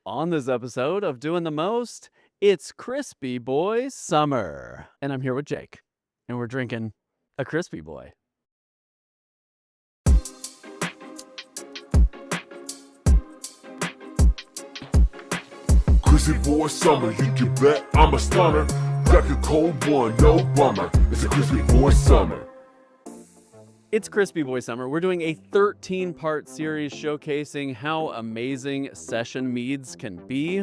On this episode of Doing the Most, it's Crispy Boi Summer. And I'm here with Jake, and we're drinking a Crispy Boy. Crispy Boi Summer, you can bet I'm a stunner. Crack a cold one, no bummer. It's a Crispy Boi Summer. It's Crispy Boi Summer. We're doing a 13-part series showcasing how amazing session meads can be.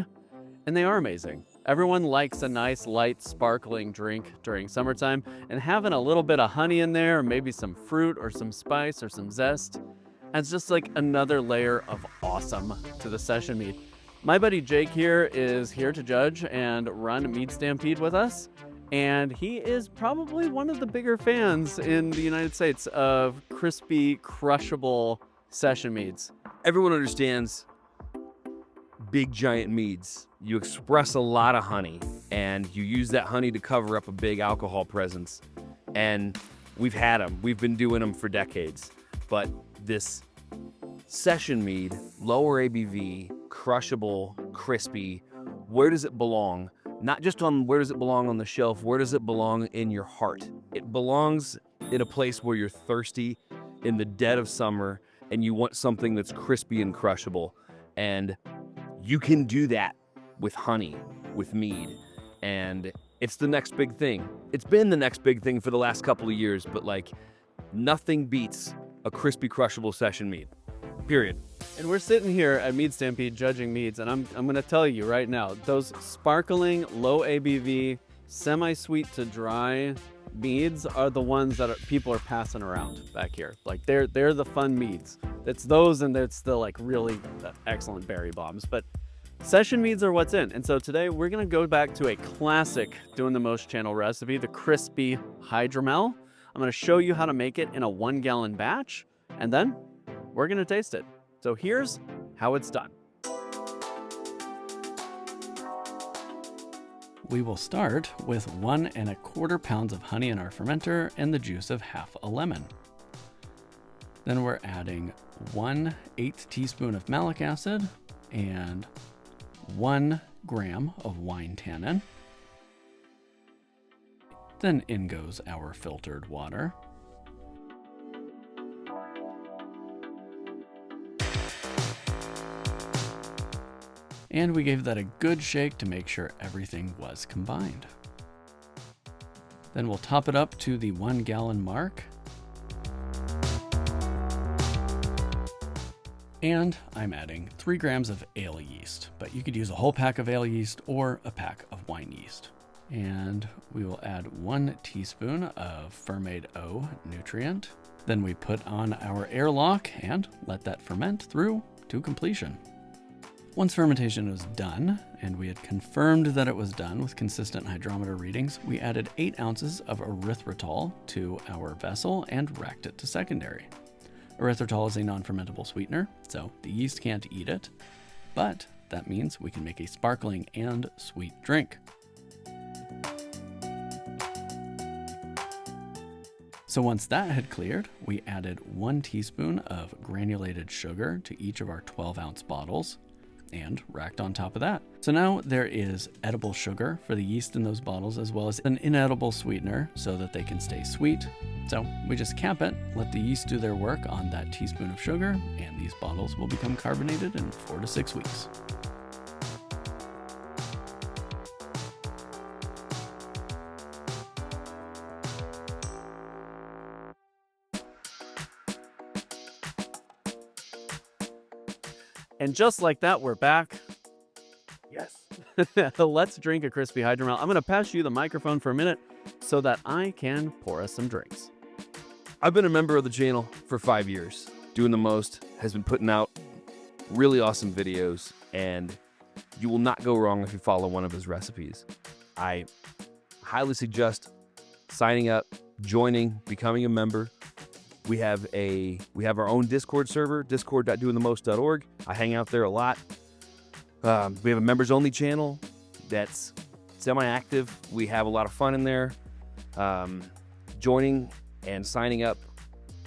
And they are amazing. Everyone likes a nice, light, sparkling drink during summertime, and having a little bit of honey in there, or maybe some fruit or some spice or some zest, adds just like another layer of awesome to the session mead. My buddy Jake here is here to judge and run Mead Stampede with us. And he is probably one of the bigger fans in the United States of crispy, crushable session meads. Everyone understands big giant meads. You express a lot of honey, and you use that honey to cover up a big alcohol presence. And we've had them. We've been doing them for decades. But this session mead, lower ABV, crushable, crispy, where does it belong? Not just on where does it belong on the shelf, where does it belong in your heart? It belongs in a place where you're thirsty in the dead of summer and you want something that's crispy and crushable. And you can do that with honey, with mead. And it's the next big thing. It's been the next big thing for the last couple of years, but like nothing beats a crispy, crushable session mead. Period. And we're sitting here at Mead Stampede judging meads, and I'm going to tell you right now, those sparkling, low ABV, semi-sweet to dry meads are the ones that people are passing around back here. Like they're the fun meads. It's those, and it's the like really excellent berry bombs. But session meads are what's in. And so today we're going to go back to a classic Doing the Most channel recipe, the Crispy Hydromel. I'm going to show you how to make it in a 1-gallon batch, and then we're going to taste it. So here's how it's done. We will start with 1 1/4 pounds of honey in our fermenter and the juice of half a lemon. Then we're adding 1/8 teaspoon of malic acid and 1 gram of wine tannin. Then in goes our filtered water. And we gave that a good shake to make sure everything was combined. Then we'll top it up to the 1-gallon mark. And I'm adding 3 grams of ale yeast, but you could use a whole pack of ale yeast or a pack of wine yeast. And we will add 1 teaspoon of Fermade O nutrient. Then we put on our airlock and let that ferment through to completion. Once fermentation was done, and we had confirmed that it was done with consistent hydrometer readings, we added 8 ounces of erythritol to our vessel and racked it to secondary. Erythritol is a non-fermentable sweetener, so the yeast can't eat it, but that means we can make a sparkling and sweet drink. So once that had cleared, we added 1 teaspoon of granulated sugar to each of our 12-ounce bottles, and racked on top of that. So now there is edible sugar for the yeast in those bottles, as well as an inedible sweetener so that they can stay sweet. So we just cap it, let the yeast do their work on that teaspoon of sugar, and these bottles will become carbonated in 4 to 6 weeks. And just like that, we're back. Yes. Let's drink a Crispy Hydromel. I'm going to pass you the microphone for a minute so that I can pour us some drinks. I've been a member of the channel for 5 years. Doing the Most has been putting out really awesome videos, and you will not go wrong if you follow one of his recipes. I highly suggest signing up, joining, becoming a member. We have our own Discord server, discord.doingthemost.org. I hang out there a lot. We have a members only channel that's semi-active. We have a lot of fun in there. Joining and signing up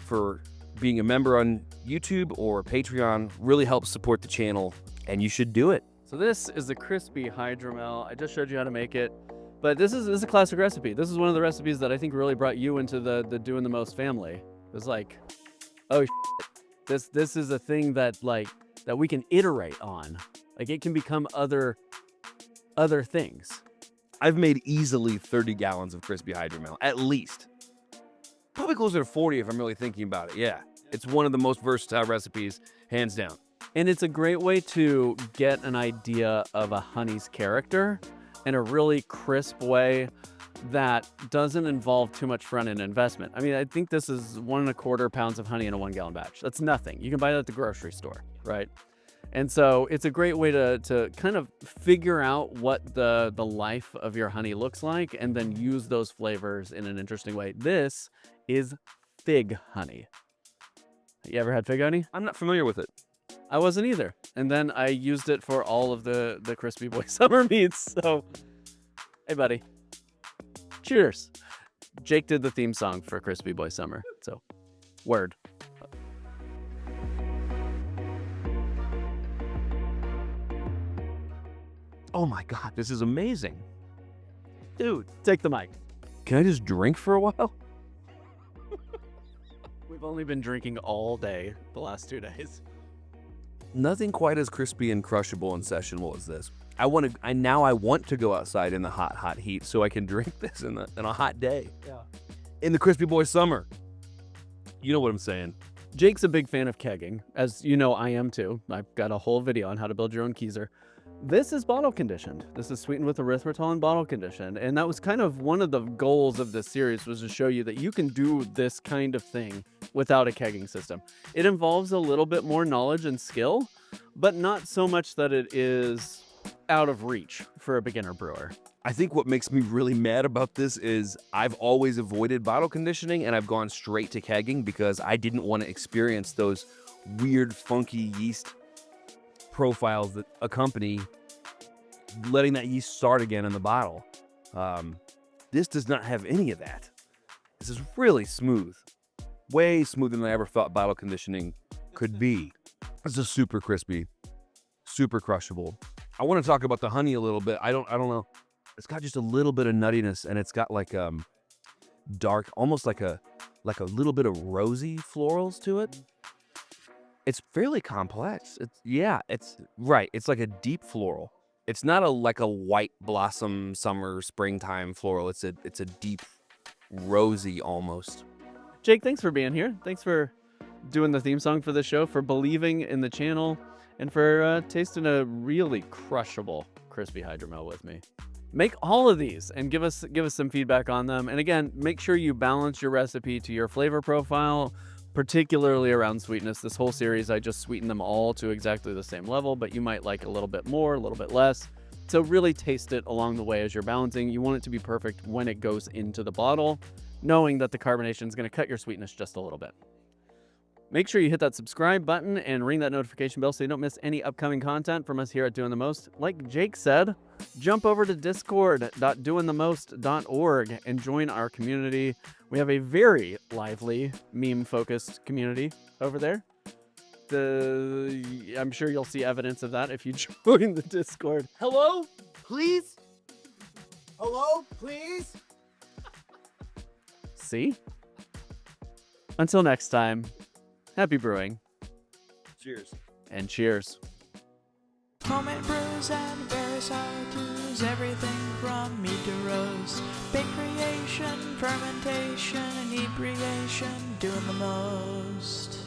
for being a member on YouTube or Patreon really helps support the channel, and you should do it. So this is the Crispy Hydromel. I just showed you how to make it, but this is a classic recipe. This is one of the recipes that I think really brought you into the doing the most family. It was like, oh, this is a thing that that we can iterate on. Like it can become other things. I've made easily 30 gallons of Crispy Hydromel, at least. Probably closer to 40 if I'm really thinking about it. Yeah, it's one of the most versatile recipes, hands down. And it's a great way to get an idea of a honey's character in a really crisp way that doesn't involve too much front-end investment. I mean, I think this is 1.25 pounds of honey in a 1-gallon batch. That's nothing. You can buy that at the grocery store, right? And so it's a great way to kind of figure out what the life of your honey looks like and then use those flavors in an interesting way. This is fig honey. You ever had fig honey? I'm not familiar with it. I wasn't either. And then I used it for all of the Crispy Boi Summer meats. So, hey, buddy. Cheers. Jake did the theme song for Crispy Boi Summer. So, word. Oh my God, this is amazing. Dude, take the mic. Can I just drink for a while? We've only been drinking all day the last 2 days. Nothing quite as crispy and crushable and sessionable as this. I want to go outside in the hot heat so I can drink this in a hot day. Yeah. In the Crispy Boi Summer. You know what I'm saying. Jake's a big fan of kegging. As you know, I am too. I've got a whole video on how to build your own keezer. This is bottle conditioned. This is sweetened with erythritol and bottle conditioned. And that was kind of one of the goals of this series, was to show you that you can do this kind of thing without a kegging system. It involves a little bit more knowledge and skill, but not so much that it is out of reach for a beginner brewer. I think what makes me really mad about this is I've always avoided bottle conditioning and I've gone straight to kegging because I didn't want to experience those weird, funky yeast profiles that accompany letting that yeast start again in the bottle. This does not have any of that. This is really smooth. Way smoother than I ever thought bottle conditioning could be. This is super crispy, super crushable. I want to talk about the honey a little bit. I don't know. It's got just a little bit of nuttiness, and it's got like dark, almost like a little bit of rosy florals to it. It's fairly complex. It's right. It's like a deep floral. It's not like a white blossom summer springtime floral. It's a deep rosy almost. Jake, thanks for being here. Thanks for doing the theme song for the show, for believing in the channel, and for tasting a really crushable Crispy Hydromel with me. Make all of these and give us some feedback on them. And again, make sure you balance your recipe to your flavor profile, particularly around sweetness. This whole series, I just sweeten them all to exactly the same level, but you might like a little bit more, a little bit less. So really taste it along the way as you're balancing. You want it to be perfect when it goes into the bottle, knowing that the carbonation is going to cut your sweetness just a little bit. Make sure you hit that subscribe button and ring that notification bell so you don't miss any upcoming content from us here at Doing the Most. Like Jake said, jump over to discord.doingthemost.org and join our community. We have a very lively meme-focused community over there. I'm sure you'll see evidence of that if you join the Discord. Hello? Please? Hello? Please? See? Until next time, happy brewing. Cheers. And cheers. Homemade brews and various how-tos, everything from mead to roast, bake creation, fermentation, inebriation, doing the most.